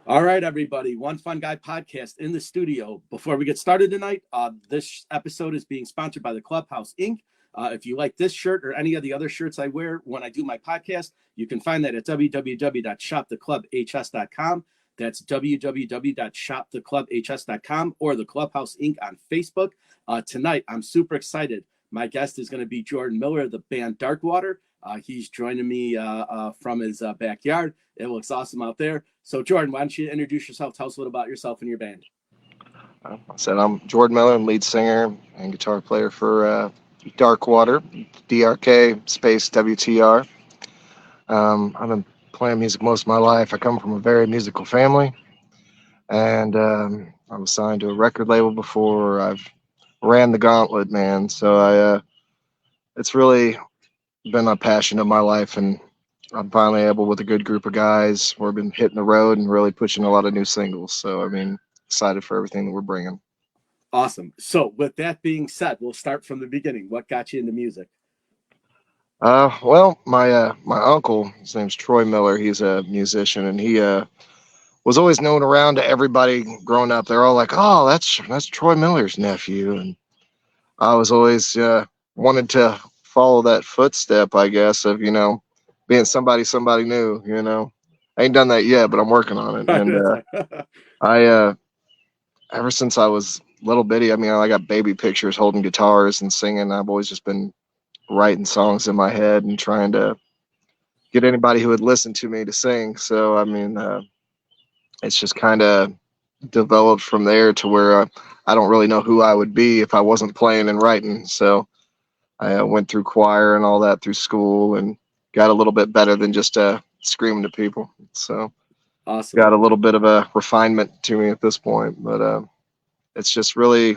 All right, everybody. One Fun Guy podcast in the studio. Before we get started tonight, this episode is being sponsored by the Clubhouse Inc. If you like this shirt or any of the other shirts I wear when I do my podcast, you can find that at www.shoptheclubhs.com. That's www.shoptheclubhs.com or the Clubhouse Inc. on Facebook. Tonight, I'm super excited. My guest is going to be Jordan Miller of the band Drk Wtr. He's joining me from his backyard. It looks awesome out there. So, Jordan, why don't you introduce yourself? Tell us a little about yourself and your band. I said I'm Jordan Miller. I'm lead singer and guitar player for Drk Wtr, DRK space WTR. I've been playing music most of my life. I come from a very musical family, and I was signed to a record label before I've ran the gauntlet, man. So it's really been a passion of my life, and I'm finally able, with a good group of guys, we've been hitting the road and really pushing a lot of new singles. So excited for everything that we're bringing. Awesome. So, with that being said, we'll start from the beginning. What got you into music? Well, my uncle, his name's Troy Miller. He's a musician, and he was always known around to everybody growing up. They're all like, "Oh, that's Troy Miller's nephew," and I was always wanted to follow that footstep, I guess, of being somebody new. I ain't done that yet, but I'm working on it. And I ever since I was little bitty, I got baby pictures holding guitars and singing. I've always just been writing songs in my head and trying to get anybody who would listen to me to sing. So it's just kind of developed from there to where I don't really know who I would be if I wasn't playing and writing. So I went through choir and all that through school and got a little bit better than just screaming to people. So awesome. Got a little bit of a refinement to me at this point, but it's just really,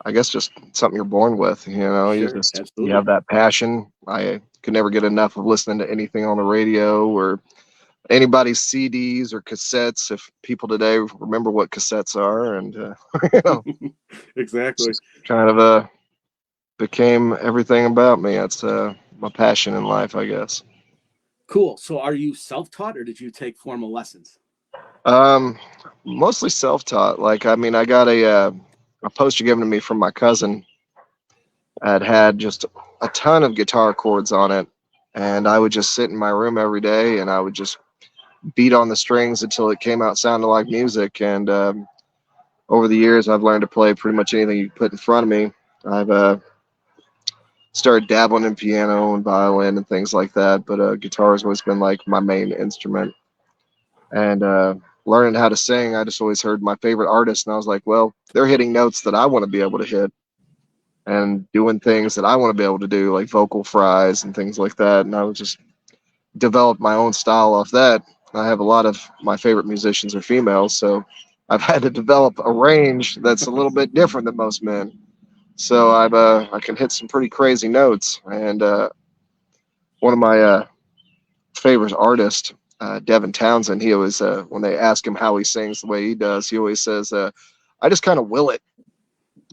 I guess, just something you're born with. Sure, You absolutely. have that passion. I could never get enough of listening to anything on the radio or anybody's CDs or cassettes. If people today remember what cassettes are, and Exactly. just kind of became everything about me. That's my passion in life, I guess. Cool. So, are you self-taught or did you take formal lessons? Um, Mostly self-taught. I got a poster given to me from my cousin that had just a ton of guitar chords on it, and I would just sit in my room every day and I would just beat on the strings until it came out sounding like music. And over the years, I've learned to play pretty much anything you put in front of me. I've started dabbling in piano and violin and things like that, but guitar has always been like my main instrument. And learning how to sing, I just always heard my favorite artist, and I was like, well, they're hitting notes that I want to be able to hit and doing things that I want to be able to do, like vocal fries and things like that. And I would just develop my own style off that. I have a lot of my favorite musicians are females, so I've had to develop a range that's a little bit different than most men. So I can hit some pretty crazy notes. And one of my favorite artists, Devin Townsend, he always when they ask him how he sings the way he does, he always says, "I just kind of will it.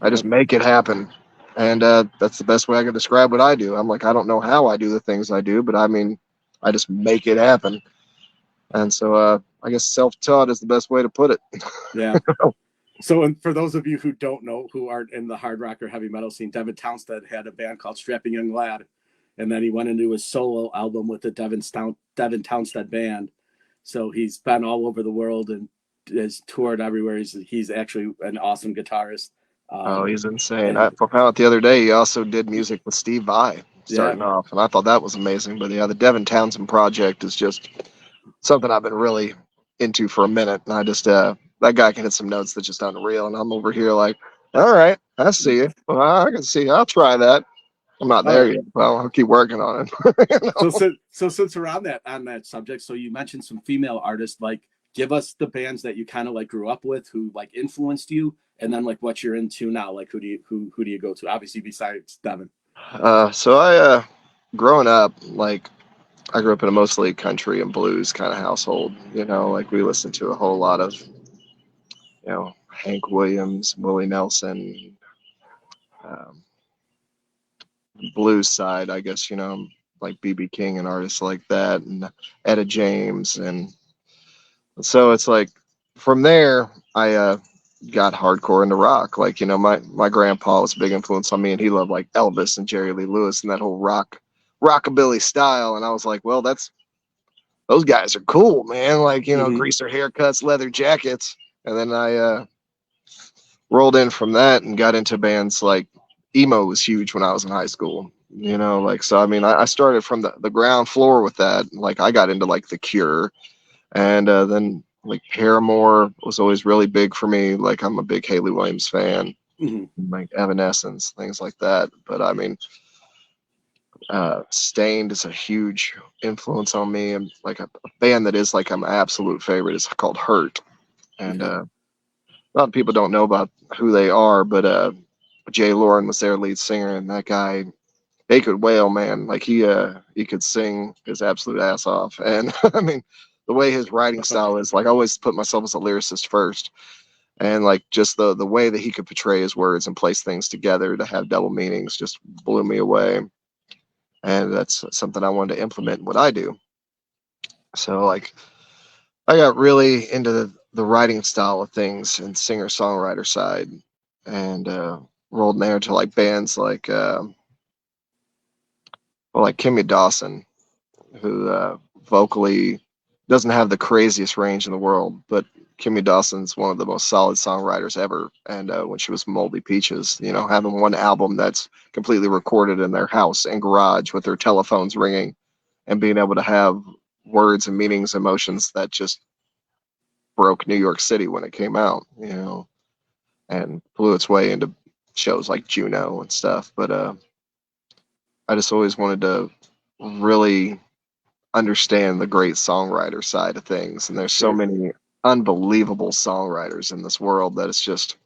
I just Yep. make it happen." And that's the best way I can describe what I do. I'm like, I don't know how I do the things I do, but I just make it happen. And so I guess self-taught is the best way to put it. Yeah. So, and for those of you who don't know, who aren't in the hard rock or heavy metal scene, Devin Townsend had a band called Strapping Young Lad, and then he went into his solo album with the Devin Townsend band. So he's been all over the world and has toured everywhere. He's actually an awesome guitarist. Oh, Um, he's insane. and I found out the other day he also did music with Steve Vai yeah, starting off, and I thought that was amazing. But yeah, the Devin Townsend project is just something I've been really into for a minute, and I just that guy can hit some notes that's just unreal, and I'm over here like, all right, I see you. Well, I can see. I'll try that. I'm not all there right. yet. Well, I'll keep working on it. So since we're on that subject, so you mentioned some female artists. Like, give us the bands that you kind of like grew up with, who like influenced you, and then like what you're into now. Like, who do you go to? Obviously, besides Devin. So I growing up, like I grew up in a mostly country and blues kind of household. Like we listened to a whole lot of Hank Williams, Willie Nelson, um, blues side, I guess, like BB King and artists like that, and Etta James, and So it's like from there, I got hardcore into rock. Like, you know, my grandpa was a big influence on me, and he loved like Elvis and Jerry Lee Lewis and that whole rockabilly style. And I was like, well, that's those guys are cool, man. Like, you know, Hmm. greaser haircuts, leather jackets. And then I rolled in from that and got into bands like emo was huge when I was in high school. You know, like, so I mean, I started from the ground floor with that. Like, I got into like The Cure, and then like Paramore was always really big for me. Like, I'm a big Haley Williams fan, Hmm. like Evanescence, things like that. But I mean, Stained is a huge influence on me, and like a band that is like my absolute favorite is called Hurt. And Okay. a lot of people don't know about who they are, but Jay Lauren was their lead singer, and that guy, they could wail, man. Like he could sing his absolute ass off. And I mean, the way his writing style is, like, I always put myself as a lyricist first, and like just the way that he could portray his words and place things together to have double meanings just blew me away. And that's something I wanted to implement in what I do. So like I got really into the writing style of things and singer songwriter side, and rolled in there to like bands like well, like Kimmy Dawson, who vocally doesn't have the craziest range in the world, but Kimmy Dawson's one of the most solid songwriters ever. And when she was Moldy Peaches, you know, having one album that's completely recorded in their house and garage with their telephones ringing, and being able to have words and meanings, emotions that just broke New York City when it came out, you know, and blew its way into shows like Juno and stuff. But I just always wanted to really understand the great songwriter side of things. And there's so Sure. many unbelievable songwriters in this world that it's just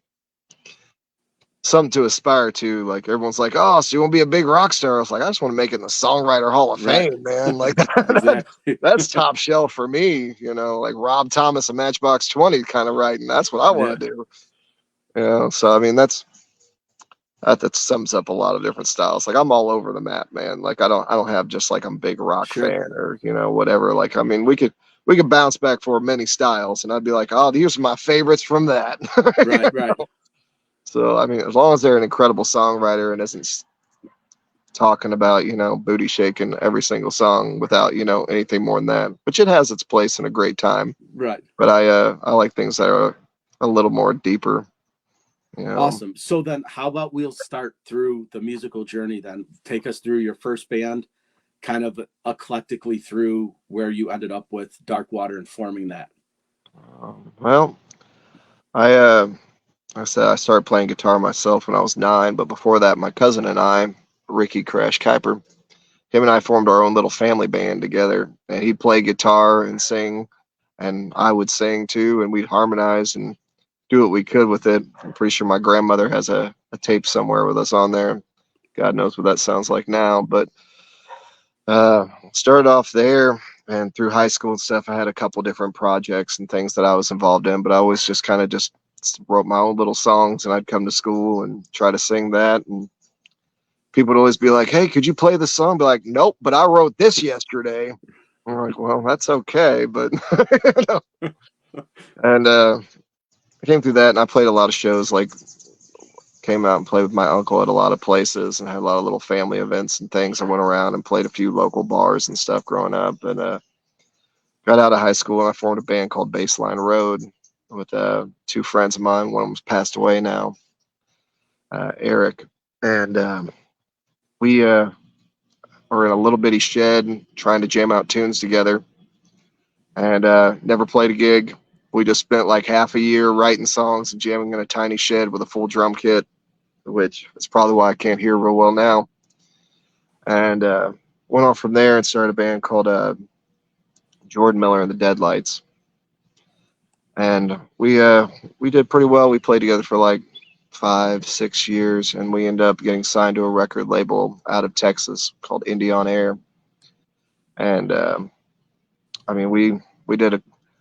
something to aspire to. Like, everyone's like, oh, so you want to be a big rock star? I was like, I just want to make it in the Songwriter Hall of Right. Fame, man. Like, Exactly. that's top shelf for me, you know, like Rob Thomas and Matchbox 20 kind of writing. That's what I Yeah. want to do. You know, so I mean, that sums up a lot of different styles. Like, I'm all over the map, man. Like, I don't have just like I'm a big rock Sure. fan or, you know, whatever. Like, I mean, we could bounce back for many styles, and I'd be like, oh, these are my favorites from that. Right. Right. So I mean, as long as they're an incredible songwriter and isn't talking about, you know, booty shaking every single song without, you know, anything more than that, which it has its place and a great time. Right. But I like things that are a little more deeper, you know. Awesome. So then, how about we'll start through the musical journey then? Take us through your first band, kind of eclectically through where you ended up with Dark Water and forming that. Well, I uh, like I said, I started playing guitar myself when I was 9, but before that, my cousin and I, Ricky Crash Kuiper, him and I formed our own little family band together. And he'd play guitar and sing, and I would sing too, and we'd harmonize and do what we could with it. I'm pretty sure my grandmother has a tape somewhere with us on there. God knows what that sounds like now. But started off there, and through high school and stuff, I had a couple different projects and things that I was involved in. But I always just kind of just wrote my own little songs, and I'd come to school and try to sing that. And people would always be like, "Hey, could you play the song?" Be like, "Nope, but I wrote this yesterday." I'm like, "Well, that's okay," but you know. And I came through that, and I played a lot of shows. Like, came out and played with my uncle at a lot of places, and had a lot of little family events and things. I went around and played a few local bars and stuff growing up, and got out of high school, and I formed a band called Baseline Road with two friends of mine. One of them's passed away now, Eric, and we were in a little bitty shed trying to jam out tunes together, and never played a gig. We just spent like half a year writing songs and jamming in a tiny shed with a full drum kit, which is probably why I can't hear real well now. And went on from there and started a band called Jordan Miller and the Deadlights. And we did pretty well. We played together for like 5 6 years, and we ended up getting signed to a record label out of Texas called Indie on Air. And I mean, we did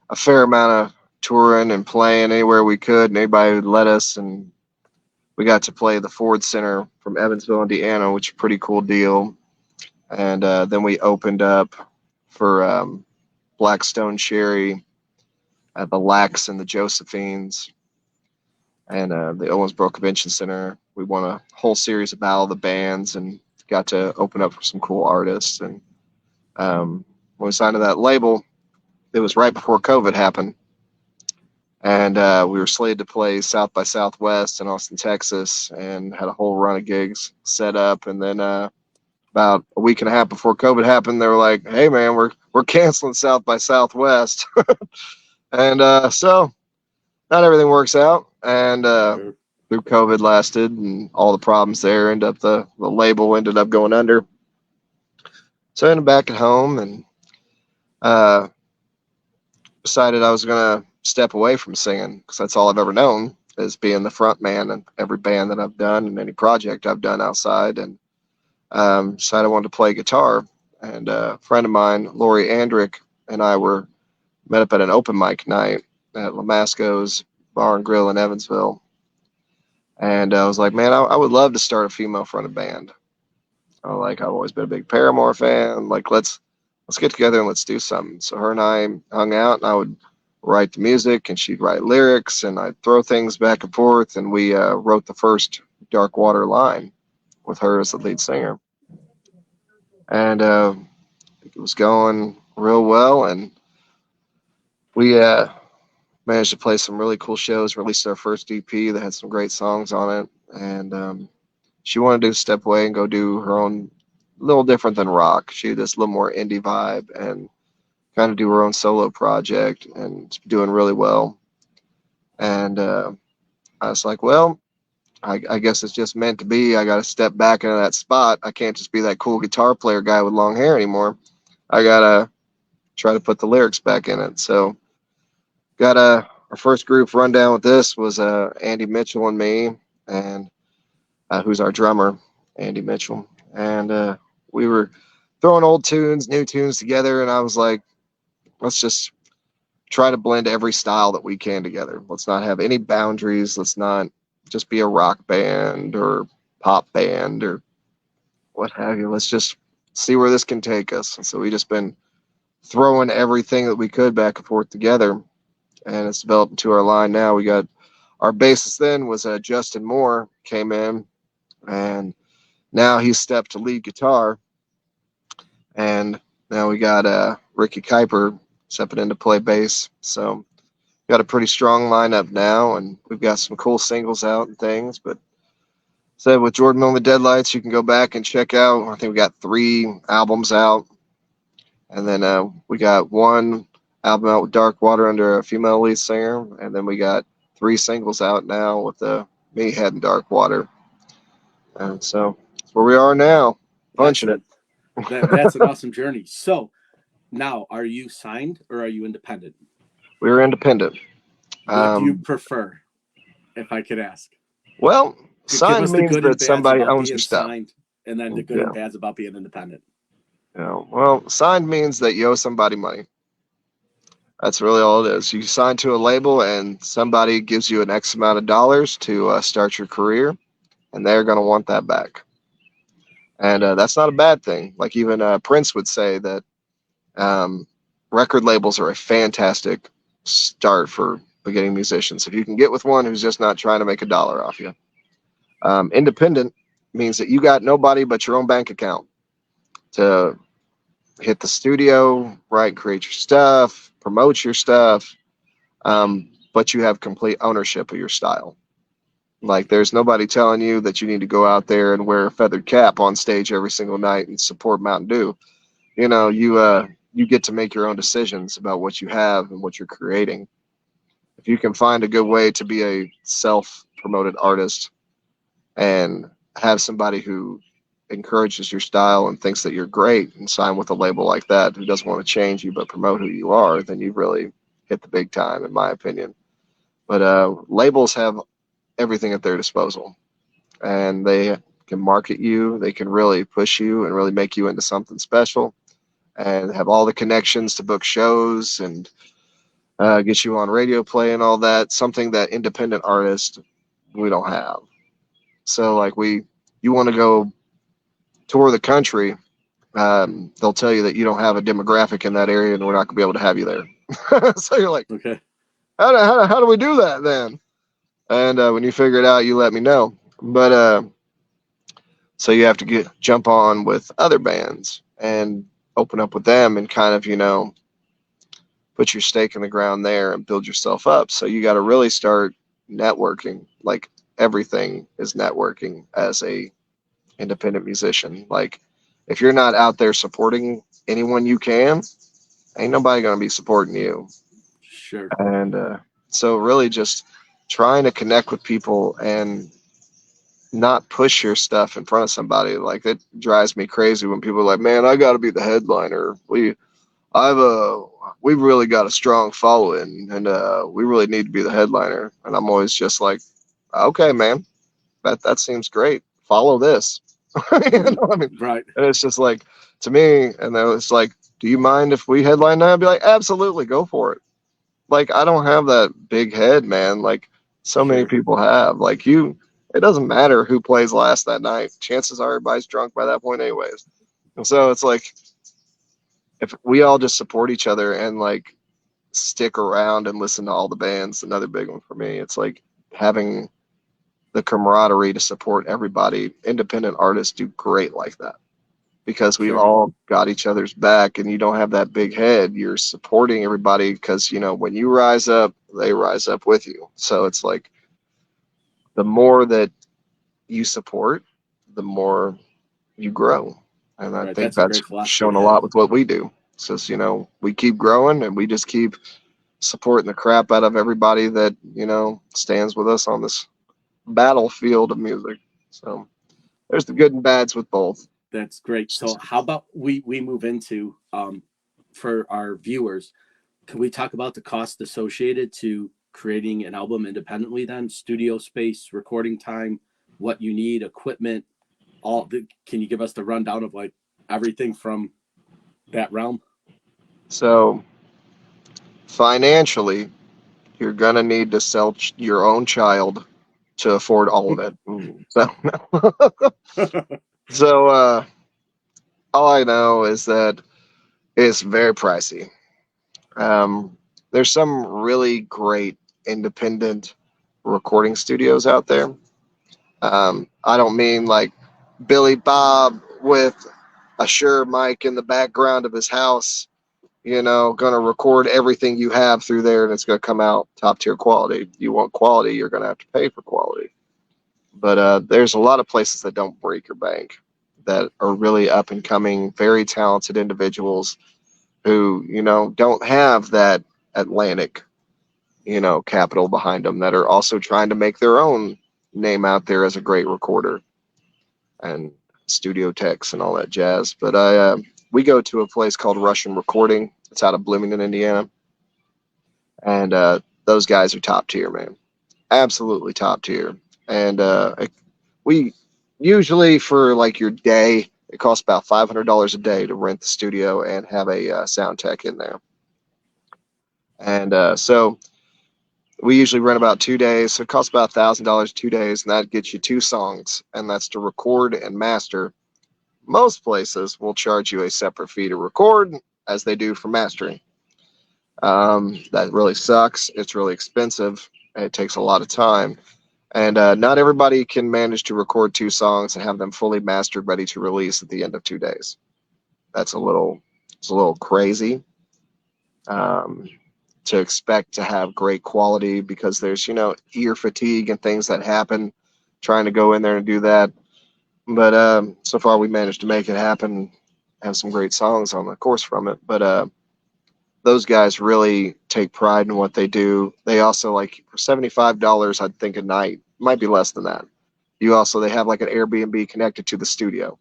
a fair amount of touring and playing anywhere we could, and anybody would let us. And we got to play the Ford Center from Evansville, Indiana, which is a pretty cool deal. And then we opened up for Blackstone Cherry the Lax and the Josephines, and the Owensboro Convention Center. We won a whole series of Battle of the Bands and got to open up for some cool artists. And when we signed to that label, it was right before COVID happened. And we were slated to play South by Southwest in Austin, Texas, and had a whole run of gigs set up. And then about a week and a half before COVID happened, they were like, "Hey, man, we're canceling South by Southwest." And so not everything works out. And through COVID lasted and all the problems there, the label ended up going under. So I ended up back at home and decided I was going to step away from singing because that's all I've ever known is being the front man in every band that I've done and any project I've done outside. And decided I wanted to play guitar. And a friend of mine, Lori Andrick, and I met up at an open mic night at Lamasco's Bar and Grill in Evansville. And I was like, man, I would love to start a female fronted band. I've always been a big Paramore fan. Like, let's get together and let's do something. So her and I hung out, and I would write the music, and she'd write lyrics, and I'd throw things back and forth. And we wrote the first Drk Wtr line with her as the lead singer. And it was going real well, and we managed to play some really cool shows, released our first EP that had some great songs on it. And she wanted to step away and go do her own, little different than rock. She had this little more indie vibe and kind of do her own solo project, and it's doing really well. And I was like, well, I guess it's just meant to be. I got to step back into that spot. I can't just be that cool guitar player guy with long hair anymore. I got to try to put the lyrics back in it. So got our first group rundown with this was Andy Mitchell and me, and who's our drummer, Andy Mitchell. And we were throwing old tunes, new tunes together, and I was like, let's just try to blend every style that we can together. Let's not have any boundaries. Let's not just be a rock band or pop band or what have you. Let's just see where this can take us. And so we just been throwing everything that we could back and forth together, and it's developed into our line now. We got our bassist then was Justin Moore, came in, and now he's stepped to lead guitar. And now we got Ricky Kuiper stepping in to play bass. So got a pretty strong lineup now, and we've got some cool singles out and things. But said with Jordan on the Deadlights, you can go back and check out. I think we got 3 albums out, and then we got 1 album out with Drk Wtr under a female lead singer, and then we got 3 singles out now with me heading Drk Wtr. And so that's where we are now, punching it. That's an awesome journey. So now, are you signed or are you independent? We're independent. What do you prefer, if I could ask? Well, signed means that somebody owns your stuff. Signed, and then the good and bad's about being independent. Yeah. Well, signed means that you owe somebody money. That's really all it is. You sign to a label, and somebody gives you an X amount of dollars to start your career, and they're going to want that back. And that's not a bad thing. Like even Prince would say that record labels are a fantastic start for beginning musicians. If you can get with one who's just not trying to make a dollar off you. Independent means that you got nobody but your own bank account to hit the studio, right, create your stuff, promote your stuff, but you have complete ownership of your style. Like there's nobody telling you that you need to go out there and wear a feathered cap on stage every single night and support Mountain Dew. You know, you get to make your own decisions about what you have and what you're creating. If you can find a good way to be a self-promoted artist and have somebody who encourages your style and thinks that you're great and sign with a label like that who doesn't want to change you but promote who you are, then you've really hit the big time, in my opinion. But labels have everything at their disposal, and they can market you, they can really push you and really make you into something special, and have all the connections to book shows and get you on radio play and all that, something that independent artists, we don't have. So like you want to go tour the country, they'll tell you that you don't have a demographic in that area and we're not gonna be able to have you there. So you're like, okay, how do we do that then? And when you figure it out, you let me know. But so you have to jump on with other bands and open up with them and kind of, put your stake in the ground there and build yourself up. So you got to really start networking. Like everything is networking as a independent musician. Like if you're not out there supporting anyone you can, ain't nobody going to be supporting you. Sure. And so really just trying to connect with people and not push your stuff in front of somebody. Like it drives me crazy when people are like, man, I got to be the headliner. I've we've really got a strong following, and we really need to be the headliner. And I'm always just like, okay, man, that seems great. Follow this. I mean, Right. and it's just like to me, and then it's like, do you mind if we headline now? I'd be like, absolutely, go for it. Like I don't have that big head, man. Like so many Sure. people have. Like you, it doesn't matter who plays last that night. Chances are everybody's drunk by that point, anyways. And so it's like if we all just support each other and like stick around and listen to all the bands. Another big one for me. It's like having the camaraderie to support everybody. Independent artists do great like that because we've Sure. all got each other's back and you don't have that big head. You're supporting everybody because, when you rise up, they rise up with you. So it's like the more that you support, the more you grow. And I Right. think That's a that's great philosophy shown to a have. lot with what we do. So, we keep growing and we just keep supporting the crap out of everybody that stands with us on this battlefield of music. So there's the good and bads with both. That's great. So how about we move into for our viewers, can we talk about the cost associated to creating an album independently then? Studio space, recording time, what you need, equipment, can you give us the rundown of like everything from that realm? So financially, you're gonna need to sell your own child to afford all of it. So so all I know is that it's very pricey. There's some really great independent recording studios out there. I don't mean like Billy Bob with a Shure mic in the background of his house, going to record everything you have through there and it's going to come out top tier quality. You want quality, you're going to have to pay for quality. But there's a lot of places that don't break your bank that are really up and coming, very talented individuals who, don't have that Atlantic, capital behind them that are also trying to make their own name out there as a great recorder and studio techs and all that jazz. But we go to a place called Russian Recording. It's out of Bloomington, Indiana, and those guys are top tier, man. Absolutely top tier. And we usually for like your day, it costs about $500 a day to rent the studio and have a sound tech in there. And so we usually rent about 2 days. So it costs about $1,000 2 days, and that gets you 2 songs, and that's to record and master. Most places will charge you a separate fee to record as they do for mastering. That really sucks. It's really expensive. And it takes a lot of time. And not everybody can manage to record 2 songs and have them fully mastered, ready to release at the end of 2 days. It's a little crazy um, to expect to have great quality because there's, ear fatigue and things that happen trying to go in there and do that. But so far we managed to make it happen, have some great songs on the course from it. But those guys really take pride in what they do. They also like for $75, I'd think a night, might be less than that. They have like an Airbnb connected to the studio.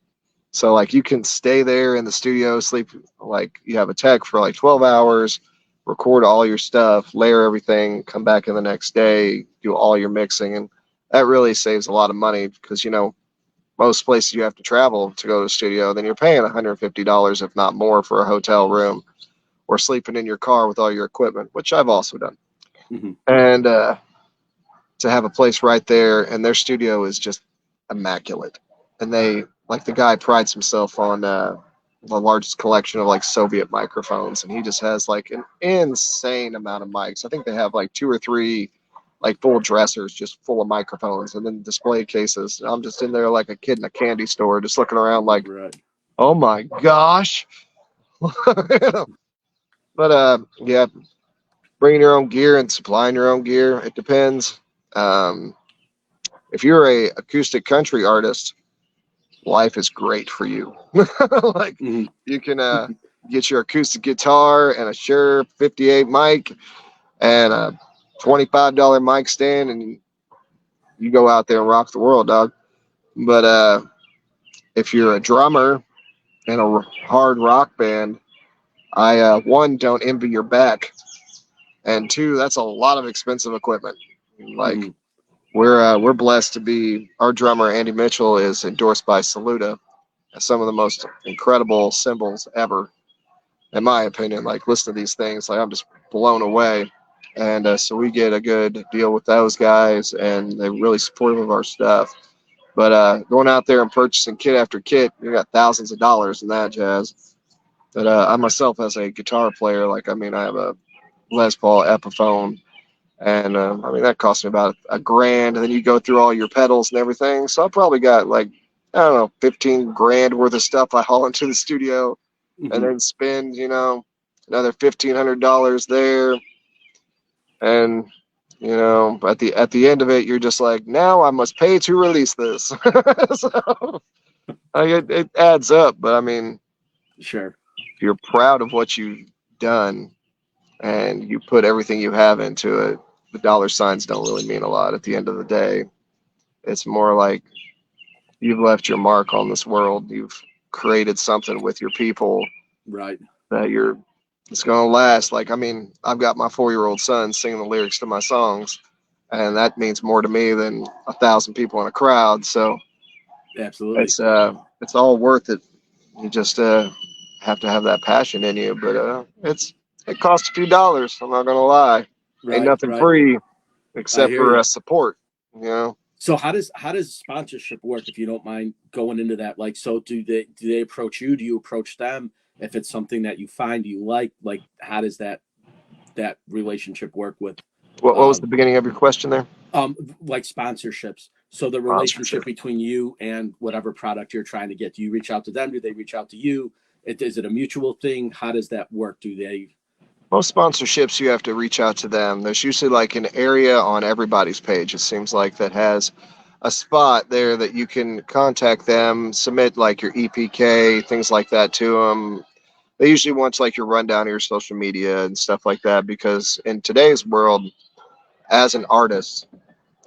So like you can stay there in the studio, sleep, like you have a tech for like 12 hours, record all your stuff, layer everything, come back in the next day, do all your mixing. And that really saves a lot of money because, most places you have to travel to go to the studio, then you're paying $150, if not more, for a hotel room or sleeping in your car with all your equipment, which I've also done. Mm-hmm. And to have a place right there, and their studio is just immaculate. And they, like the guy prides himself on the largest collection of like Soviet microphones, and he just has like an insane amount of mics. I think they have like 2 or 3 like full dressers just full of microphones, and then display cases. I'm just in there like a kid in a candy store, just looking around like, Right. oh my gosh. But yeah, bringing your own gear and supplying your own gear, it depends. Um, if you're a acoustic country artist, life is great for you. Like Mhm. you can get your acoustic guitar and a Shure 58 mic and a $25 mic stand, and you go out there and rock the world, dog. But if you're a drummer in a hard rock band, I one, don't envy your back, and two, that's a lot of expensive equipment. Like Mhm. we're blessed to be, our drummer Andy Mitchell is endorsed by Saluda as some of the most incredible cymbals ever, in my opinion. Like listen to these things, like I'm just blown away. And so we get a good deal with those guys, and they're really supportive of our stuff. But going out there and purchasing kit after kit, you got thousands of dollars in that jazz. But I myself, as a guitar player, like I mean, I have a Les Paul Epiphone, and I mean that cost me about $1,000. And then you go through all your pedals and everything, so I probably got like, I don't know, 15 grand worth of stuff I haul into the studio, and Mhm. then spend, another $1,500 there. And at the end of it, you're just like, now I must pay to release this. So it adds up. But I mean, Sure. if you're proud of what you've done and you put everything you have into it, the dollar signs don't really mean a lot at the end of the day. It's more like you've left your mark on this world. You've created something with your people Right. that it's gonna last. Like, I mean, I've got my 4-year-old son singing the lyrics to my songs, and that means more to me than 1,000 people in a crowd. So Absolutely. it's all worth it. You just have to have that passion in you. But it costs a few dollars. I'm not gonna lie. Ain't Right. nothing Right. free I except hear for you. support. You know. So how does sponsorship work, if you don't mind going into that? Like, so do they approach you? Do you approach them? If it's something that you find you like how does that relationship work with What was uh the beginning of your question there? like sponsorships? So the relationship Sponsorship. between you and whatever product you're trying to get, do you reach out to them? Do they reach out to you? Is it a mutual thing? How does that work? Do they? Most sponsorships, you have to reach out to them. There's usually like an area on everybody's page, it seems like, that has a spot there that you can contact them, submit like your EPK, things like that to them. They usually want like your rundown of your social media and stuff like that, because in today's world, as an artist,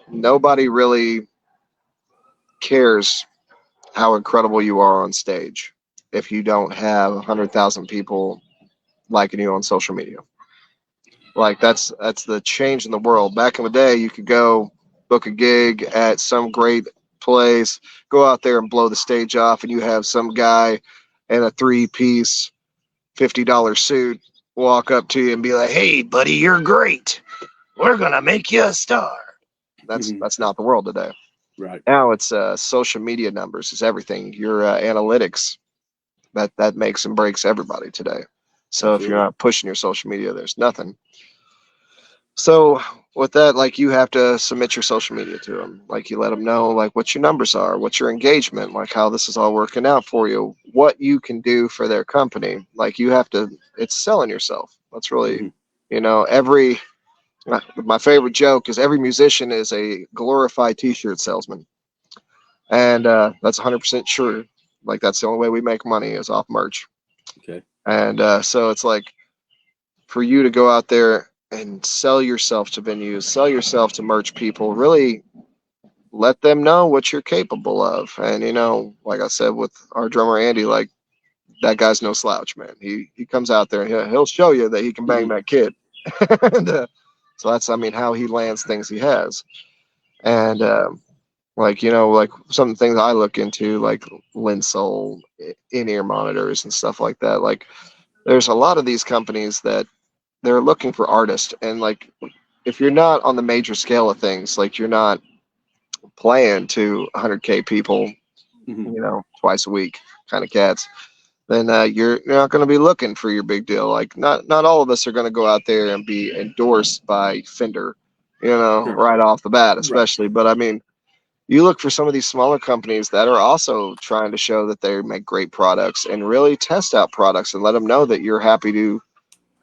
nobody really cares how incredible you are on stage if you don't have 100,000 people liking you on social media. Like that's the change in the world. Back in the day, you could go book a gig at some great place, go out there and blow the stage off, and you have some guy in a 3-piece $50 suit walk up to you and be like, "Hey, buddy, you're great. We're gonna make you a star." Mhm. That's not the world today. Right. Now it's social media numbers is everything. Your analytics, that makes and breaks everybody today. So if you're Absolutely. not pushing your social media, there's nothing. So with that, like you have to submit your social media to them. Like you let them know like what your numbers are, what's your engagement, like how this is all working out for you, what you can do for their company. Like you have to, it's selling yourself. That's really, Mhm. every, my favorite joke is every musician is a glorified t-shirt salesman. And that's 100% true. Like that's the only way we make money is off merch. Okay. And so it's like, for you to go out there and sell yourself to venues, sell yourself to merch people, really let them know what you're capable of. And like I said with our drummer Andy, like that guy's no slouch, man. He comes out there and he'll show you that he can bang Mhm. that kid. And so that's, I mean, how he lands things he has. And like like some things I look into, like Linsole, in-ear monitors and stuff like that. Like there's a lot of these companies that they're looking for artists, and like if you're not on the major scale of things, like you're not playing to 100K people Mhm. twice a week kind of cats, then you're not going to be looking for your big deal. Like not all of us are going to go out there and be endorsed by Fender, Sure. right off the bat, Right. especially. But I mean, you look for some of these smaller companies that are also trying to show that they make great products and really test out products and let them know that you're happy to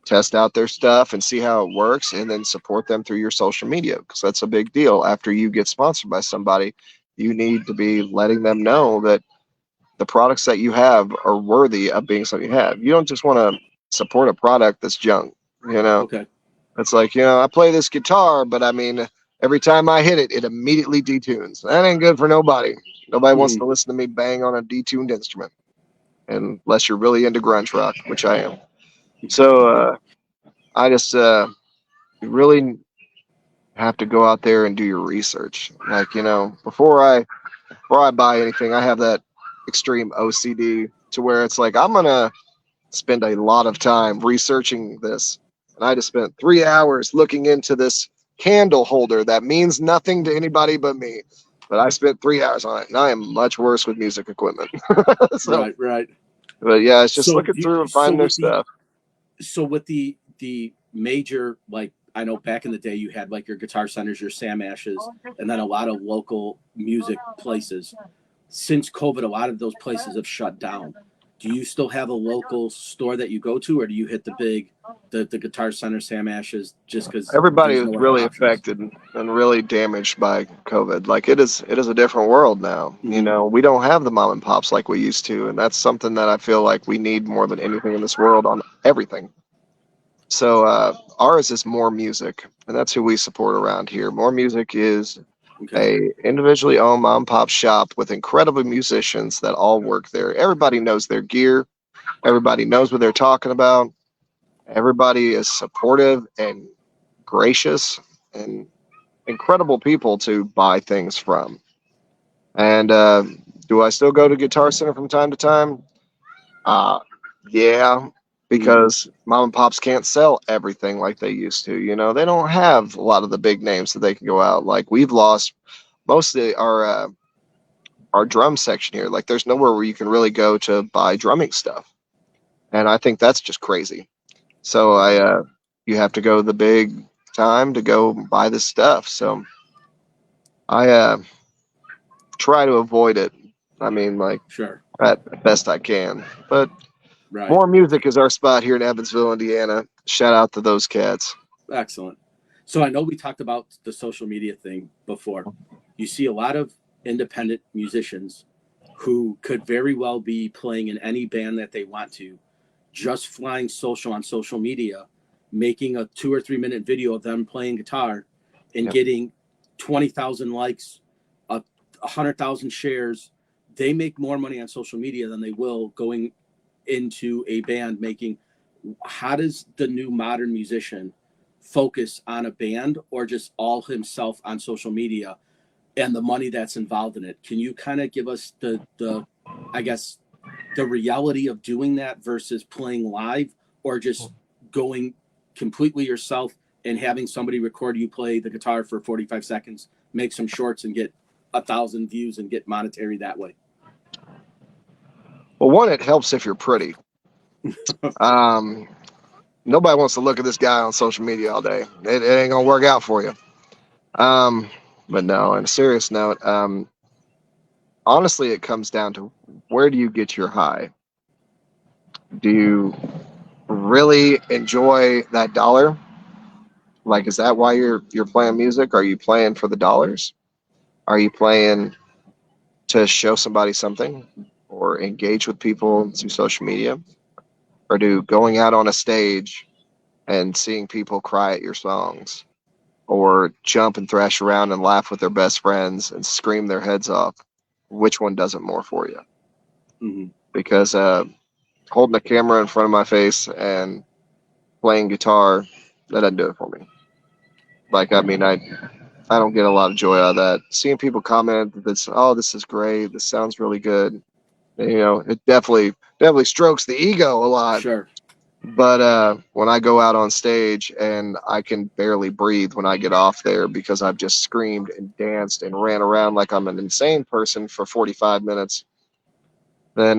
test out their stuff and see how it works and then support them through your social media, because that's a big deal. After you get sponsored by somebody, you need to be letting them know that the products that you have are worthy of being something you have. You don't just want to support a product that's junk, you know. Okay. It's like, I play this guitar, but I mean, every time I hit it, it immediately detunes. That ain't good for nobody. Nobody wants to Mhm. listen to me bang on a detuned instrument, unless you're really into grunge rock, which I am. So I just really have to go out there and do your research. Like, before I buy anything, I have that extreme OCD to where it's like I'm gonna spend a lot of time researching this. And I just spent 3 hours looking into this candle holder that means nothing to anybody but me. But I spent 3 hours on it, and I am much worse with music equipment. So, Right. Right. but yeah, it's just So looking do through and so finding their with stuff. the major, like, I know back in the day you had like your Guitar Centers, your Sam Ashes, and then a lot of local music places. Since COVID, a lot of those places have shut down. Do you still have a local store that you go to, or do you hit the Guitar Center, Sam Ashes, just because Everybody there's is no other really options? affected and really damaged by COVID. Like it is a different world now. Hmm. We don't have the mom and pops like we used to, and that's something that I feel like we need more than anything in this world on everything. So ours is More Music, and that's who we support around here. More Music is Okay. a individually owned mom and pop shop with incredible musicians that all work there. Everybody knows their gear. Everybody knows what they're talking about. Everybody is supportive and gracious and incredible people to buy things from. And do I still go to Guitar Center from time to time? Uh, yeah, Hmm. because mom and pops can't sell everything like they used to. They don't have a lot of the big names that they can go out. Like we've lost most of our drum section here. Like there's nowhere where you can really go to buy drumming stuff, and I think that's just crazy. So you have to go the big time to go buy this stuff. So I try to avoid it. I mean, like Sure. at best I can. But Right. More Music is our spot here in Evansville, Indiana. Shout out to those cats. Excellent. So I know we talked about the social media thing before. You see a lot of independent musicians who could very well be playing in any band that they want to, just flying social on social media, making a 2 or 3 minute video of them playing guitar and Yep. getting 20,000 likes, 100,000 shares. They make more money on social media than they will going into a band making. How does the new modern musician focus on a band or just all himself on social media and the money that's involved in it? Can you kind of give us the I guess the reality of doing that versus playing live, or just going completely yourself and having somebody record you play the guitar for 45 seconds, make some shorts and get 1,000 views and get monetary that way? Well, one, it helps if you're pretty. Um, Nobody wants to look at this guy on social media all day. It ain't gonna work out for you. Um, but no, on a serious note, honestly, it comes down to where do you get your high? Do you really enjoy that dollar? Like, is that why you're playing music? Are you playing for the dollars? Are you playing to show somebody something or engage with people through social media? Or do going out on a stage and seeing people cry at your songs or jump and thrash around and laugh with their best friends and scream their heads off, which one does it more for you? Mm-hmm. Because holding a camera in front of my face and playing guitar, that doesn't do it for me. Like, I mean, I don't get a lot of joy out of that. Seeing people comment that this, oh, this is great, this sounds really good. It definitely strokes the ego a lot. Sure. But when I go out on stage and I can barely breathe when I get off there because I've just screamed and danced and ran around like I'm an insane person for 45 minutes, then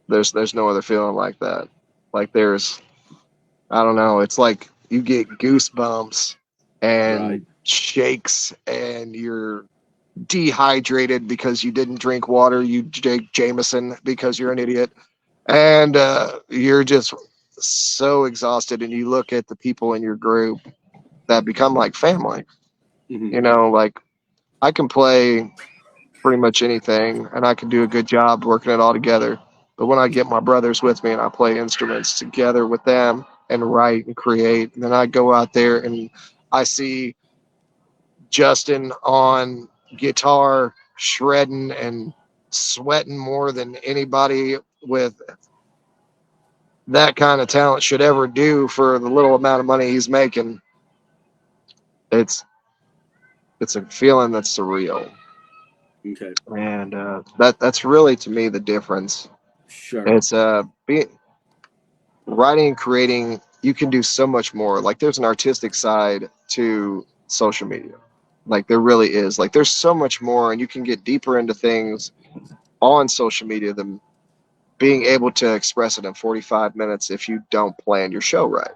There's no other feeling like that. Like there's, I don't know, it's like you get goosebumps Right. and shakes and you're dehydrated because you didn't drink water, you drank Jameson because you're an idiot, and you're just so exhausted, and you look at the people in your group that become like family. Hmm. You know, like I can play pretty much anything and I can do a good job working it all together. But when I get my brothers with me and I play instruments together with them and write and create, and then I go out there and I see Justin on guitar shredding and sweating more than anybody with that kind of talent should ever do for the little amount of money he's making. It's it's a feeling that's surreal, Okay. and that's really to me the difference. Sure. It's being writing and creating. You can do so much more. Like there's an artistic side to social media. Like there really is. Like there's so much more, and you can get deeper into things on social media than being able to express it in 45 minutes if you don't plan your show right.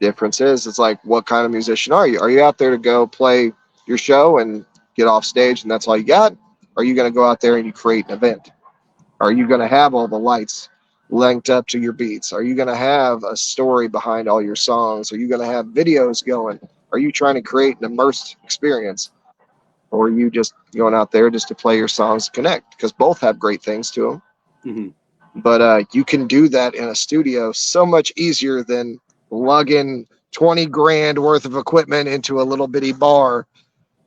Difference is, it's like, what kind of musician are you? Are you out there to go play your show and get off stage and that's all you got? Are you going to go out there and you create an event? Are you going to have all the lights linked up to your beats? Are you going to have a story behind all your songs? Are you going to have videos going? Are you trying to create an immersed experience? Or are you just going out there just to play your songs to connect? Because both have great things to them. Hmm. But you can do that in a studio so much easier than lugging 20 grand worth of equipment into a little bitty bar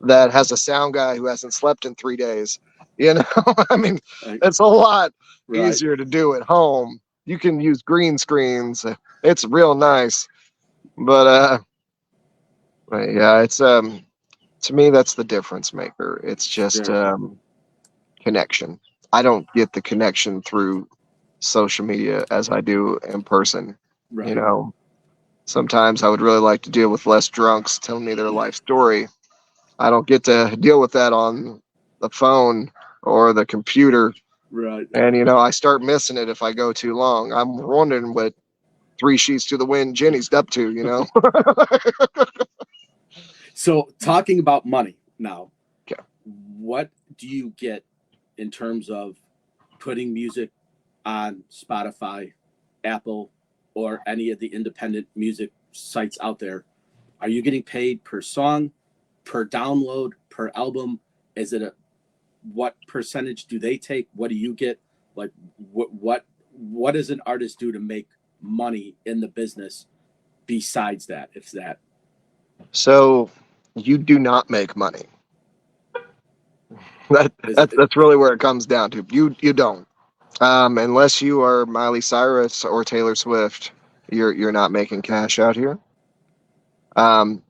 that has a sound guy who hasn't slept in 3 days. You know, I mean, it's a lot Right. easier to do at home. You can use green screens. It's real nice. But yeah, it's to me that's the difference maker. It's just Sure. connection. I don't get the connection through social media as I do in person. You Right. know, sometimes I would really like to deal with less drunks telling me their life story. I don't get to deal with that on the phone or the computer. Right. And, I start missing it if I go too long. I'm wondering what three sheets to the wind Jenny's up to. So talking about money now, Okay. what do you get in terms of putting music on Spotify, Apple, or any of the independent music sites out there? Are you getting paid per song, per download, per album? Is it a what percentage do they take? What do you get? Like what does an artist do to make money in the business besides that? If that So you do not make money. That, is that it, that's really where it comes down to. You don't. Unless you are Miley Cyrus or Taylor Swift, you're not making cash out here. Um,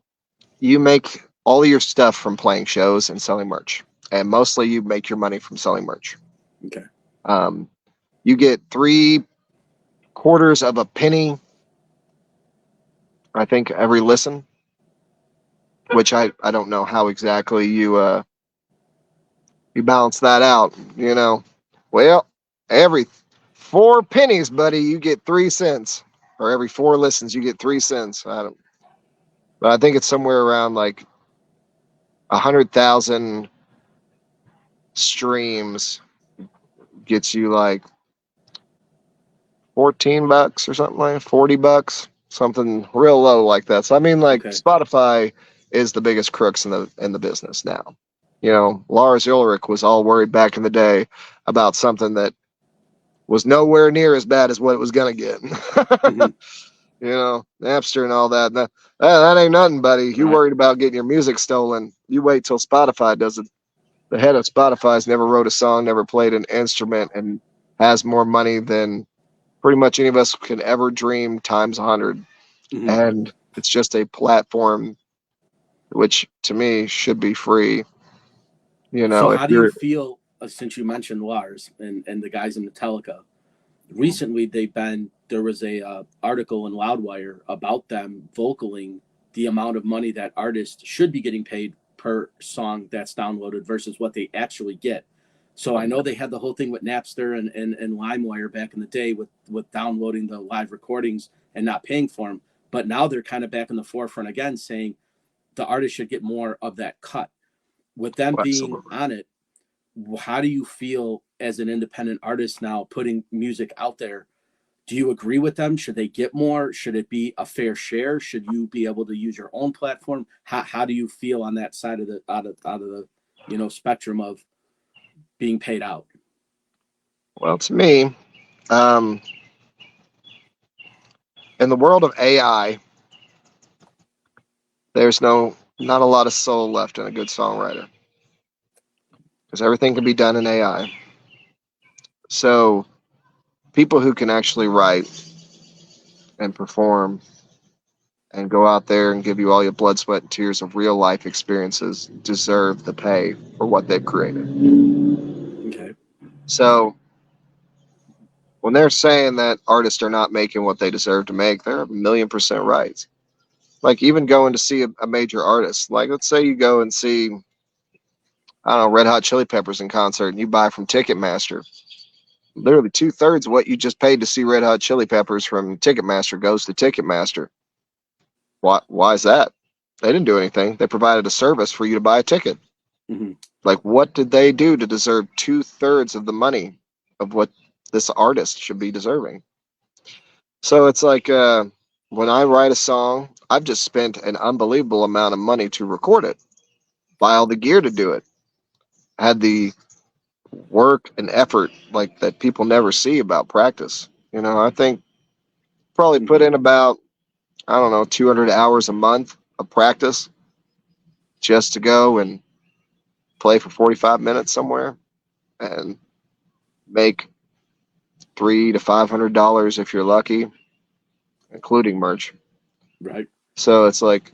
you make all your stuff from playing shows and selling merch, and mostly you make your money from selling merch. okay. Um, you get 3/4 of a penny, I think, every listen, which I don't know how exactly you balance that out. Well, every 4 pennies, buddy, you get 3 cents, or every 4 listens you get 3 cents. But I think it's somewhere around like 100,000 streams gets you like $14 or something, like $40, something real low like that. So I mean, like Okay. Spotify is the biggest crooks in the business now. Lars Ulrich was all worried back in the day about something that was nowhere near as bad as what it was gonna get. Hmm. Napster and all that. That ain't nothing, buddy. You Right. worried about getting your music stolen? You wait till Spotify does it. The head of Spotify's never wrote a song, never played an instrument, and has more money than pretty much any of us can ever dream times 100. Hmm. And it's just a platform which to me should be free. So If how do you you're feel since you mentioned Lars and the guys in Metallica? Recently, there was a article in Loudwire about them vocaling the amount of money that artists should be getting paid per song that's downloaded versus what they actually get. So I know they had the whole thing with Napster and LimeWire back in the day with downloading the live recordings and not paying for them. But now they're kind of back in the forefront again, saying the artist should get more of that cut. With them Well, being absolutely. on it, how do you feel as an independent artist now putting music out there? Do you agree with them? Should they get more? Should it be a fair share? Should you be able to use your own platform? How do you feel on that side of the out of the spectrum of being paid out? Well, to me, um, in the world of AI, there's not a lot of soul left in a good songwriter because everything can be done in AI. So people who can actually write and perform and go out there and give you all your blood, sweat, and tears of real life experiences deserve the pay for what they've created. Okay. So when they're saying that artists are not making what they deserve to make, they're 1,000,000% right. Like even going to see a major artist, like let's say you go and see, I don't know, Red Hot Chili Peppers in concert and you buy from Ticketmaster. Literally 2/3 of what you just paid to see Red Hot Chili Peppers from Ticketmaster goes to Ticketmaster. Why is that? They didn't do anything. They provided a service for you to buy a ticket. Mm-hmm. Like, what did they do to deserve 2/3 of the money of what this artist should be deserving? So it's like when I write a song, I've just spent an unbelievable amount of money to record it, buy all the gear to do it, had the work and effort like that people never see about practice. I think probably put Mm-hmm. in about, I don't know, 200 hours a month of practice just to go and play for 45 minutes somewhere and make $300 to $500 if you're lucky, including merch. Right. So it's like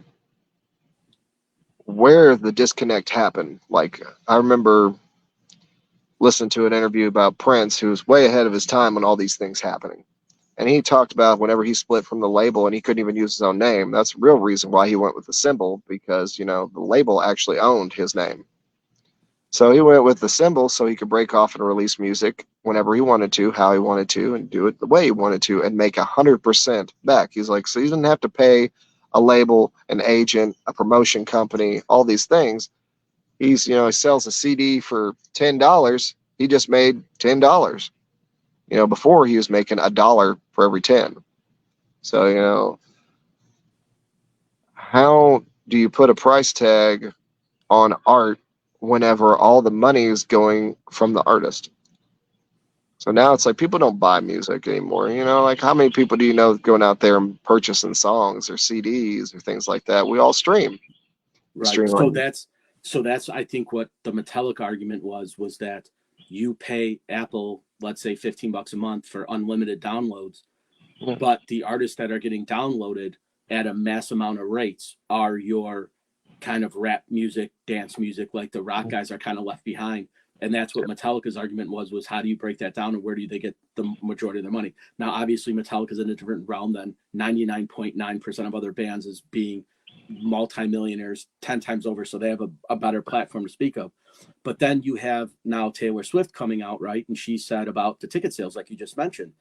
where the disconnect happened. Like I remember listening to an interview about Prince, who was way ahead of his time when all these things happening. And he talked about whenever he split from the label and he couldn't even use his own name. That's the real reason why he went with the symbol, because the label actually owned his name. So he went with the symbol so he could break off and release music whenever he wanted to, how he wanted to, and do it the way he wanted to, and make 100% back. He's like, so he didn't have to pay a label, an agent, a promotion company, all these things. He sells a CD for $10. He just made $10. Before he was making $1 for every 10. So how do you put a price tag on art whenever all the money is going from the artist? So now it's like people don't buy music anymore. Like how many people do you know going out there and purchasing songs or CDs or things like that? We all stream. Right. Stream on. So that's I think what the Metallica argument was that you pay Apple, let's say $15 a month for unlimited downloads, Yeah. but the artists that are getting downloaded at a mass amount of rates are your kind of rap music, dance music, like the rock guys are kind of left behind. And that's what Metallica's argument was how do you break that down and where do they get the majority of their money? Now, obviously, Metallica's in a different realm than 99.9% of other bands as being multimillionaires 10 times over. So they have a better platform to speak of. But then you have now Taylor Swift coming out, right? And she said about the ticket sales, like you just mentioned,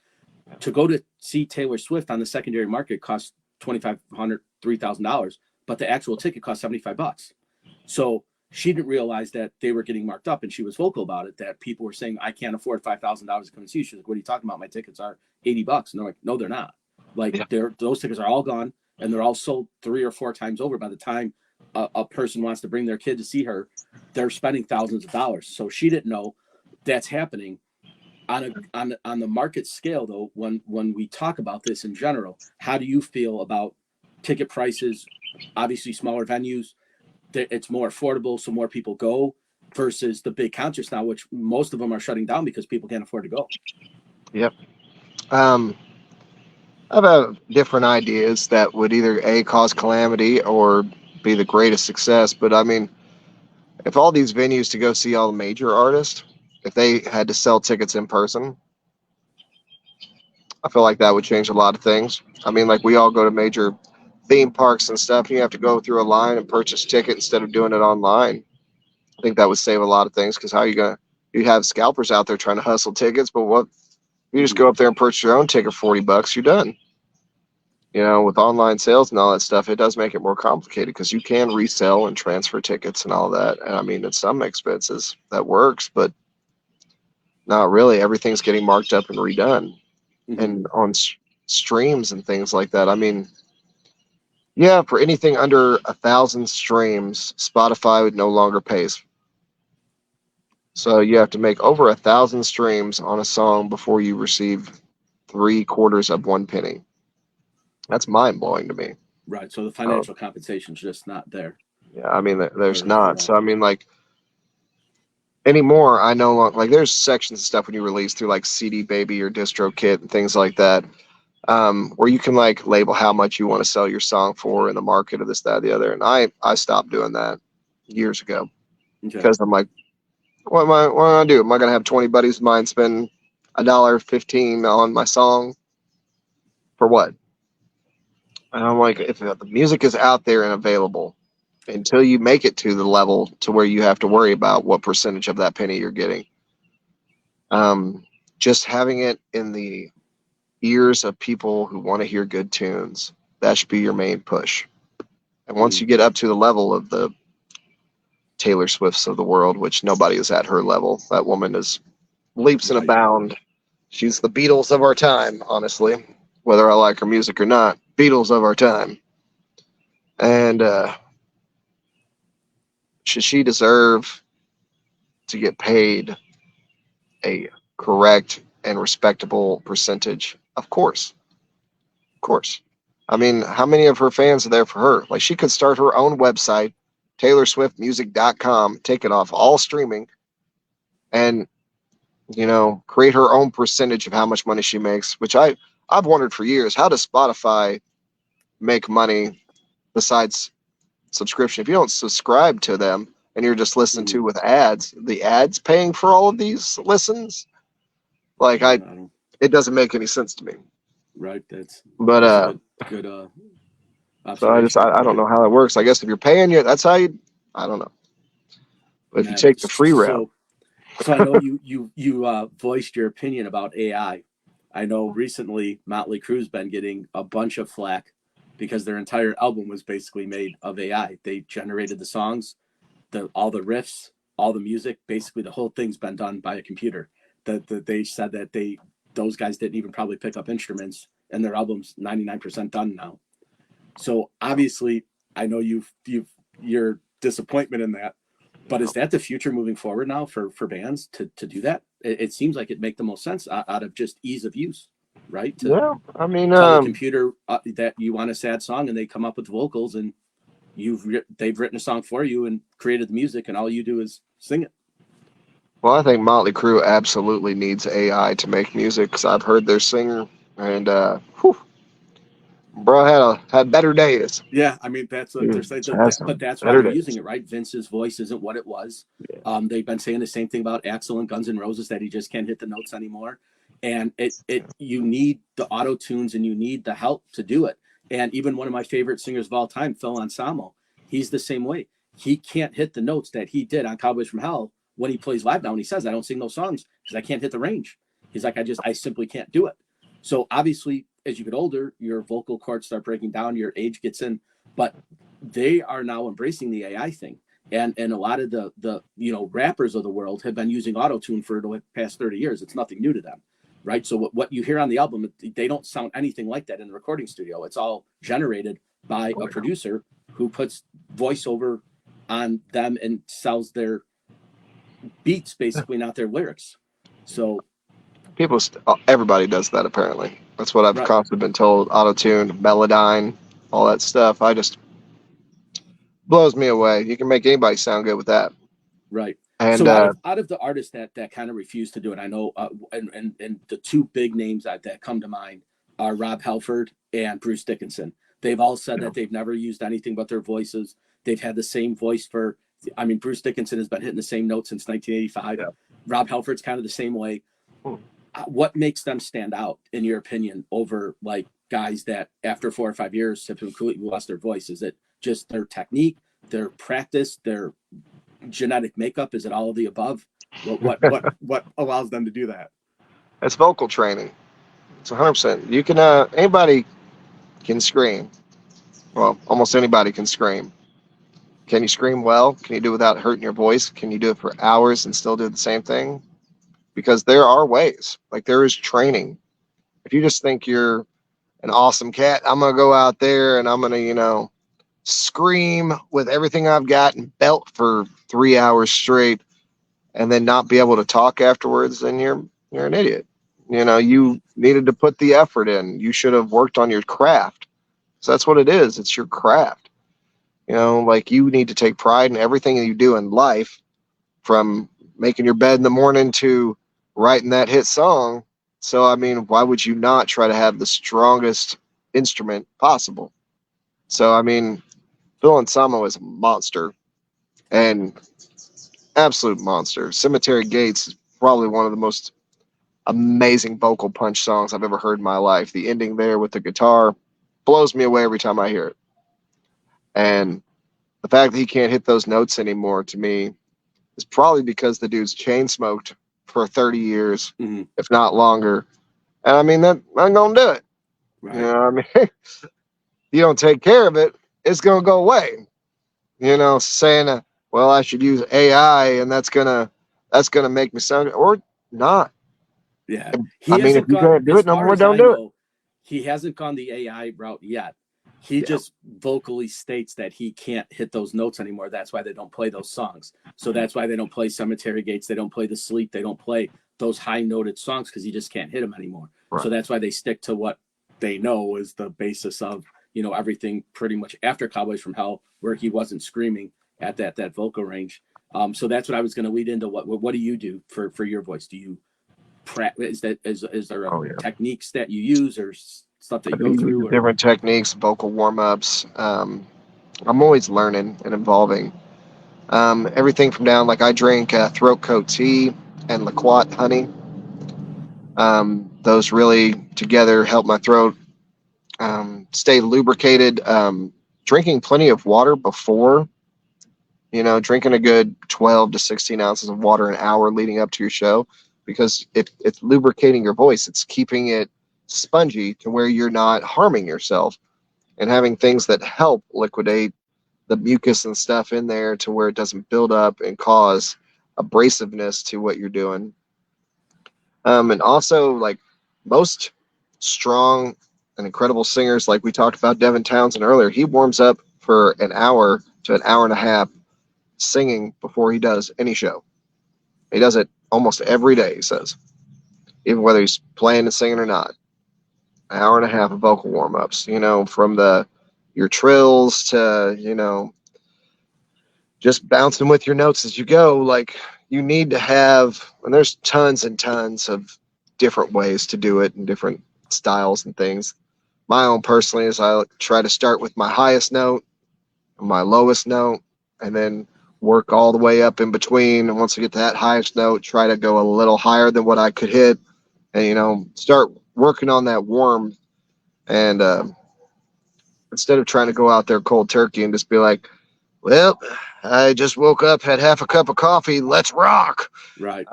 to go to see Taylor Swift on the secondary market costs $2,500, $3,000, but the actual ticket costs $75. So she didn't realize that they were getting marked up, and she was vocal about it. That people were saying, "I can't afford $5,000 to come and see you." She's like, "What are you talking about? My tickets are $80," and they're like, "No, they're not. Like, Yeah. those tickets are all gone, and they're all sold 3 or 4 times over. By the time a person wants to bring their kid to see her, they're spending thousands of dollars." So she didn't know that's happening on the market scale. Though, when we talk about this in general, how do you feel about ticket prices? Obviously, smaller venues, it's more affordable, so more people go versus the big concerts now, which most of them are shutting down because people can't afford to go. Yep. Um, I've had different ideas that would either A, cause calamity or be the greatest success. But I mean, if all these venues to go see all the major artists, if they had to sell tickets in person, I feel like that would change a lot of things. I mean, like we all go to major theme parks and stuff, and you have to go through a line and purchase a ticket instead of doing it online. I think that would save a lot of things because how are you going to You have scalpers out there trying to hustle tickets, but what you just Mhm. go up there and purchase your own ticket, $40, you're done. You know, with online sales and all that stuff, it does make it more complicated because you can resell and transfer tickets and all that. And I mean, at some expenses that works, but not really. Everything's getting marked up and redone. Mhm. And on streams and things like that. I mean, yeah, for anything under 1,000 streams, Spotify would no longer pays. So you have to make over 1,000 streams on a song before you receive 3/4 of 1 penny. That's mind blowing to me. Right. So the Oh, financial compensation's just not there yeah, I mean, there's for not. that. So I mean, like anymore, I know like there's sections of stuff when you release through like CD Baby or DistroKit and things like that, where you can like label how much you want to sell your song for in the market of this, that, the other. And I stopped doing that years ago Okay. because I'm like, what am I gonna do? Am I gonna have 20 buddies of mine spend $1.15 on my song for what? And I'm like, if the music is out there and available, until you make it to the level to where you have to worry about what percentage of that penny you're getting, um, just having it in the ears of people who want to hear good tunes, that should be your main push. And once Mhm. you get up to the level of the Taylor Swifts of the world, which nobody is at her level, that woman is leaps and a Right. bound. She's the Beatles of our time, honestly, whether I like her music or not. Beatles of our time. And should she deserve to get paid a correct and respectable percentage? Of course. Of course. I mean, how many of her fans are there for her? Like, she could start her own website, TaylorSwiftMusic.com, take it off all streaming, and, you know, create her own percentage of how much money she makes, which I've wondered for years, how does Spotify make money besides subscription? If you don't subscribe to them and you're just listening Mhm. to with ads, the ads paying for all of these listens, like Yeah, I don't. it doesn't make any sense to me. Right. But That's a good so observation. I don't know how that works. I guess if you're paying you, that's how you. I don't know. But if you Man. take the free route, So I know you voiced your opinion about AI. I know recently Motley Crue's been getting a bunch of flack because their entire album was basically made of AI. They generated the songs, all the riffs, all the music. Basically, the whole thing's been done by a computer. They said that those guys didn't even probably pick up instruments, and their album's 99% done now. So obviously, I know you've your disappointment in that, but is that the future moving forward now for bands to do that? It seems like it make the most sense out of just ease of use, right? To yeah. I mean, tell the computer that you want a sad song, and they come up with vocals, and they've written a song for you and created the music, and all you do is sing it. well, I think Motley Crue absolutely needs AI to make music because I've heard their singer, and whew, bro had better days. Yeah, I mean that's what they're Dude, saying, has but some that's why better they're using days. it, right? Vince's voice isn't what it was. Yeah. They've been saying the same thing about Axl and Guns N' Roses, that he just can't hit the notes anymore, and it you need the auto tunes and you need the help to do it. And even one of my favorite singers of all time, Phil Anselmo, he's the same way. He can't hit the notes that he did on Cowboys from Hell when he plays live now. And he says, "I don't sing those songs because I can't hit the range." He's like, I simply can't do it." So obviously, as you get older, your vocal cords start breaking down, your age gets in, but they are now embracing the AI thing. And a lot of the rappers of the world have been using auto tune for the past 30 years. It's nothing new to them, right? So what you hear on the album, they don't sound anything like that in the recording studio. It's all generated by Oh, a yeah. producer who puts voiceover on them and sells their beats, basically, not their lyrics. So Everybody does that apparently. That's what I've right, constantly been told. Auto tune, Melodyne, all that stuff. I just blows me away. You can make anybody sound good with that. right. And So out of the artists that kind of refuse to do it, I know, and the two big names that come to mind are Rob Halford and Bruce Dickinson. They've all said you know, that they've never used anything but their voices. They've had the same voice for. I mean, Bruce Dickinson has been hitting the same note since 1985. yeah. Rob Halford's kind of the same way. Hmm. What makes them stand out, in your opinion, over like guys that after 4 or 5 years have completely lost their voice? Is it just their technique, their practice, their genetic makeup? Is it all of the above? What allows them to do that? It's vocal training. It's 100%. You can anybody can scream. Well, almost anybody can scream. Can you scream well? Can you do it without hurting your voice? Can you do it for hours and still do the same thing? Because there are ways. Like, there is training. If you just think you're an awesome cat, I'm gonna go out there and I'm gonna, scream with everything I've got and belt for 3 hours straight and then not be able to talk afterwards, then you're an idiot. You needed to put the effort in. You should have worked on your craft. So that's what it is. It's your craft. Like, you need to take pride in everything you do in life, from making your bed in the morning to writing that hit song. So, I mean, why would you not try to have the strongest instrument possible? So, I mean, Phil Anselmo is a monster, and absolute monster. Cemetery Gates is probably one of the most amazing vocal punch songs I've ever heard in my life. The ending there with the guitar blows me away every time I hear it. And the fact that he can't hit those notes anymore, to me, is probably because the dude's chain smoked for 30 years, if not longer. And I mean, that I'm gonna do it. Right. You know what I mean? You don't take care of it, it's gonna go away. Saying, well, I should use AI and that's gonna make me sound, or not. Yeah. I mean, if you can't do it no more, don't do it. He hasn't gone the AI route yet. He just vocally states that he can't hit those notes anymore. That's why they don't play those songs. So that's why they don't play Cemetery Gates. They don't play The Sleep. They don't play those high noted songs because he just can't hit them anymore. Right. So that's why they stick to what they know is the basis of, everything pretty much after Cowboys from Hell, where he wasn't screaming at that vocal range. So that's what I was going to lead into. What do you do for your voice? Do you practice? Is there techniques that you use or stuff that you go through? Different techniques, vocal warm-ups. I'm always learning and evolving. Everything from down, like I drink throat coat tea and liquat honey. Those really together help my throat stay lubricated. Drinking plenty of water before, drinking a good 12 to 16 ounces of water an hour leading up to your show, because it's lubricating your voice. It's keeping it spongy to where you're not harming yourself, and having things that help liquidate the mucus and stuff in there to where it doesn't build up and cause abrasiveness to what you're doing. And also, like most strong and incredible singers, like we talked about Devin Townsend earlier, he warms up for an hour to an hour and a half singing before he does any show. He does it almost every day, he says, even whether he's playing and singing or not. An hour and a half of vocal warm-ups, from your trills to, just bouncing with your notes as you go. Like, you need to have, and there's tons and tons of different ways to do it and different styles and things. My own personally is I try to start with my highest note, my lowest note, and then work all the way up in between. And once I get to that highest note, try to go a little higher than what I could hit, and start working on that warm. And instead of trying to go out there cold turkey and just be like, well, I just woke up, had half a cup of coffee, let's rock. Right.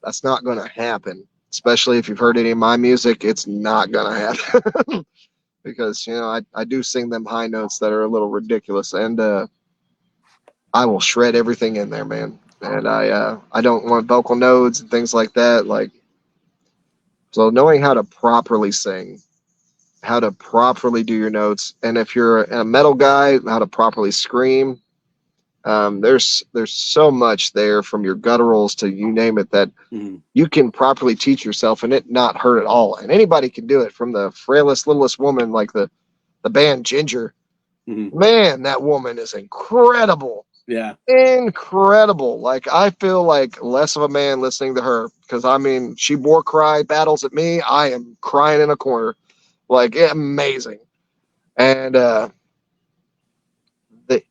That's not going to happen. Especially if you've heard any of my music, it's not going to happen. Because, I do sing them high notes that are a little ridiculous, and I will shred everything in there, man. And I don't want vocal nodes and things like that. So knowing how to properly sing, how to properly do your notes, and if you're a metal guy, how to properly scream. There's so much there, from your gutturals to you name it, that you can properly teach yourself and it not hurt at all. And anybody can do it, from the frailest, littlest woman like the band Ginger. Man, that woman is incredible. Yeah. Incredible. Like, I feel like less of a man listening to her, because she war cry battles at me. I am crying in a corner. Like, amazing. And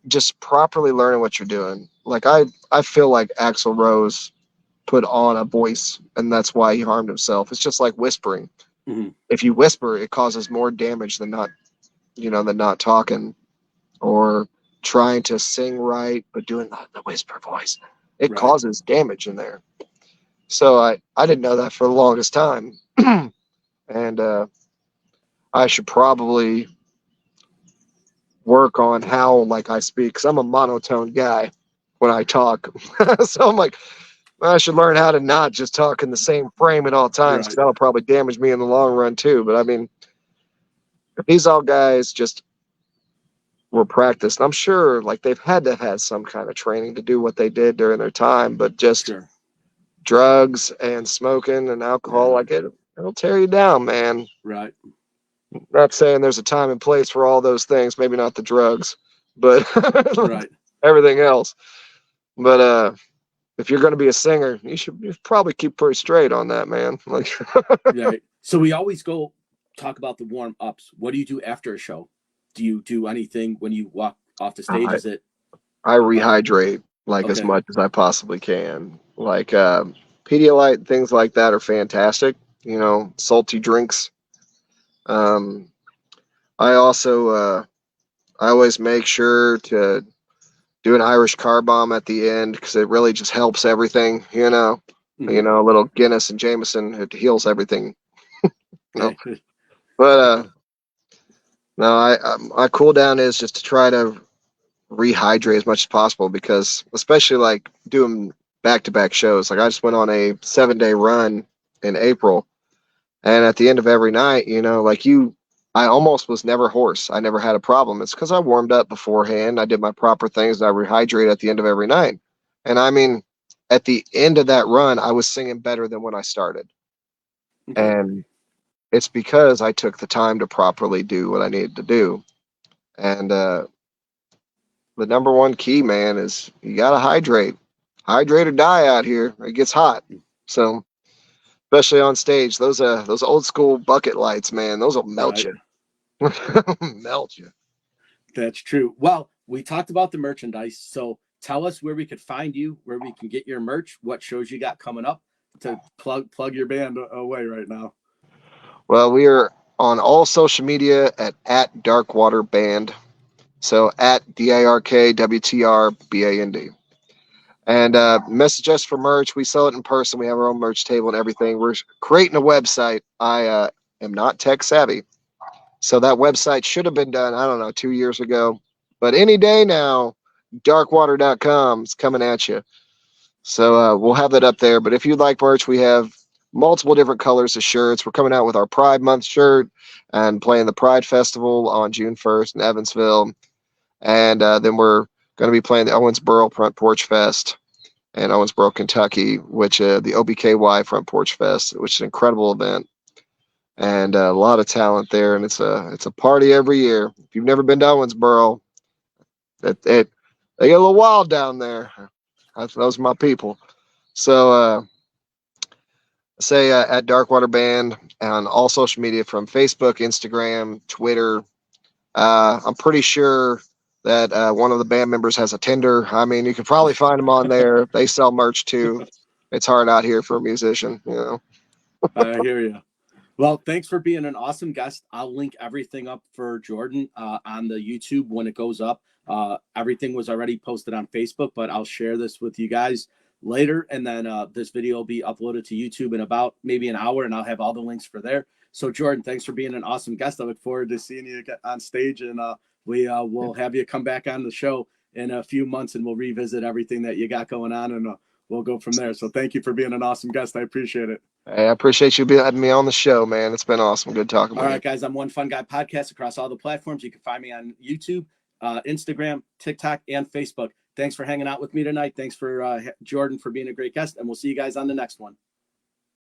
just properly learning what you're doing. Like, I feel like Axl Rose put on a voice, and that's why he harmed himself. It's just like whispering. If you whisper, it causes more damage than not talking, or trying to sing right, but doing the whisper voice. It Right. causes damage in there. So I didn't know that for the longest time. And I should probably work on how like I speak, because I'm a monotone guy when I talk. So I'm like, I should learn how to not just talk in the same frame at all times, because Right. that'll probably damage me in the long run too. But I mean, if these all guys just were practiced, I'm sure like they've had to have had some kind of training to do what they did during their time, but just Sure. drugs and smoking and alcohol, Yeah. like it'll tear you down, man. Right. Not saying there's a time and place for all those things, maybe not the drugs, but Right. everything else. But if you're going to be a singer, you probably keep pretty straight on that, man. Like, Yeah. So we always go talk about the warm ups. What do you do after a show? Do you do anything when you walk off the stage? I, Is it I rehydrate like as okay? much as I possibly can. Like Pedialyte, things like that are fantastic. You know, salty drinks. Um, I also I always make sure to do an Irish car bomb at the end, because it really just helps everything. Mhm. A little Guinness and Jameson, it heals everything. You know, Hey, but no, my cool down is just to try to rehydrate as much as possible, because especially like doing back to back shows. Like I just went on a 7-day run in April, and at the end of every night, I almost was never hoarse. I never had a problem. It's because I warmed up beforehand. I did my proper things, and I rehydrated at the end of every night. And I mean, at the end of that run, I was singing better than when I started. okay. And it's because I took the time to properly do what I needed to do. And the number one key, man, is you gotta hydrate. Hydrate or die out here. It gets hot. So especially on stage, those old school bucket lights, man, those will melt Right. you. Melt you. That's true. Well, we talked about the merchandise. So tell us where we could find you, where we can get your merch, what shows you got coming up to plug your band away right now. Well, we are on all social media at Drk Wtr Band. So at DarkWtr Band. And message us for merch. We sell it in person. We have our own merch table and everything. We're creating a website. I am not tech savvy, so that website should have been done, I don't know, 2 years ago. But any day now, darkwtr.com is coming at you. So we'll have that up there. But if you'd like merch, we have multiple different colors of shirts. We're coming out with our Pride Month shirt and playing the Pride Festival on June 1st in Evansville. And then we're going to be playing the Owensboro Front Porch Fest in Owensboro, Kentucky, which the OBKY Front Porch Fest, which is an incredible event. And a lot of talent there, and it's a party every year. If you've never been to Owensboro, they get a little wild down there. Those are my people. So say at Drk Wtr Band on all social media, from Facebook, Instagram, Twitter. I'm pretty sure that one of the band members has a Tinder. I mean, you could probably find them on there. They sell merch too. It's hard out here for a musician. I hear you. Well, thanks for being an awesome guest. I'll link everything up for Jordan on the YouTube when it goes up. Everything was already posted on Facebook, but I'll share this with you guys later. And then this video will be uploaded to YouTube in about maybe an hour, and I'll have all the links for there. So, Jordan, thanks for being an awesome guest. I look forward to seeing you on stage, and we will have you come back on the show in a few months, and we'll revisit everything that you got going on, and we'll go from there. So thank you for being an awesome guest. I appreciate it. Hey, I appreciate you having me on the show, man. It's been awesome. Good talking All with right, you. guys. I'm One Fun Guy Podcast across all the platforms. You can find me on YouTube, Instagram, TikTok, and Facebook. Thanks for hanging out with me tonight. Thanks for Jordan for being a great guest, and we'll see you guys on the next one.